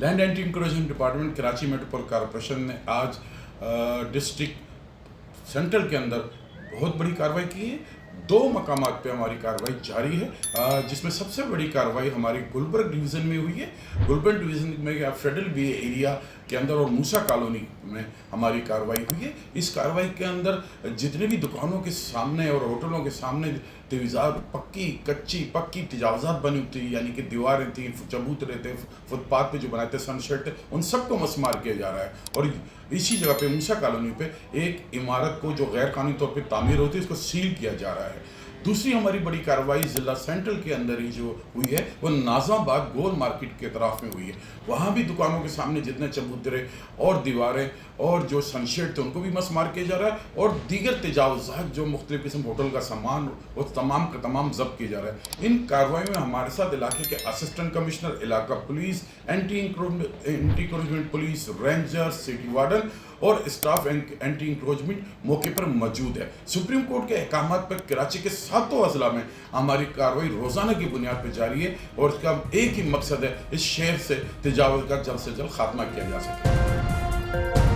Land anti encroachment department Karachi metropolitan corporation ने आज district central के अंदर बहुत बड़ी कार्रवाई की है। 2 मकामात पे हमारी कार्रवाई जारी है, जिसमें सबसे बड़ी कार्रवाई हमारी गुलबर्ग डिवीज़न में हुई है। गुलबर्ग डिवीज़न में फेडरल बे एरिया के अंदर और मूसा कॉलोनी में हमारी कार्रवाई हुई है। इस कार्रवाई के अंदर जितने भी दुकानों के सामने और होटलों के सामने पक्की तजावज़ात बनी थी, यानी कि दीवारें थी, चबूतरे थे, फुटपाथ पे जो बनाए थे, सनशेड थे, उन सबको मसमार किया जा रहा है। और इसी जगह पे मूसा कॉलोनी पे एक इमारत को जो गैर कानूनी तौर पे तामीर होती है, इसको सील किया जा रहा है। दूसरी हमारी बड़ी कार्रवाई ज़िला सेंट्रल के अंदर ही जो हुई है वो नाज़ाबाद गोल मार्केट के तरफ में हुई है। वहाँ भी दुकानों के सामने जितने चबूतरे और दीवारें और जो सनशेड थे उनको भी मसमार किया जा रहा है, और दीगर तजावज़ात जो मुख्तलिफ़ किस्म होटल का सामान वो तमाम का तमाम ज़ब्त किया जा रहा है। इन कार्रवाई में हमारे साथ इलाके के असिस्टेंट कमिश्नर, इलाका police, anti encroachment police, ranger, city warden और स्टाफ एंटी इंक्रोचमेंट मौके पर मौजूद है। सुप्रीम कोर्ट के अहकामात पर कराची के 7 अजला में हमारी कार्रवाई रोज़ाना की बुनियाद पर जारी है, और इसका एक ही मकसद है, इस शहर से तजावुज़ का जल्द से जल्द खात्मा किया जा सके।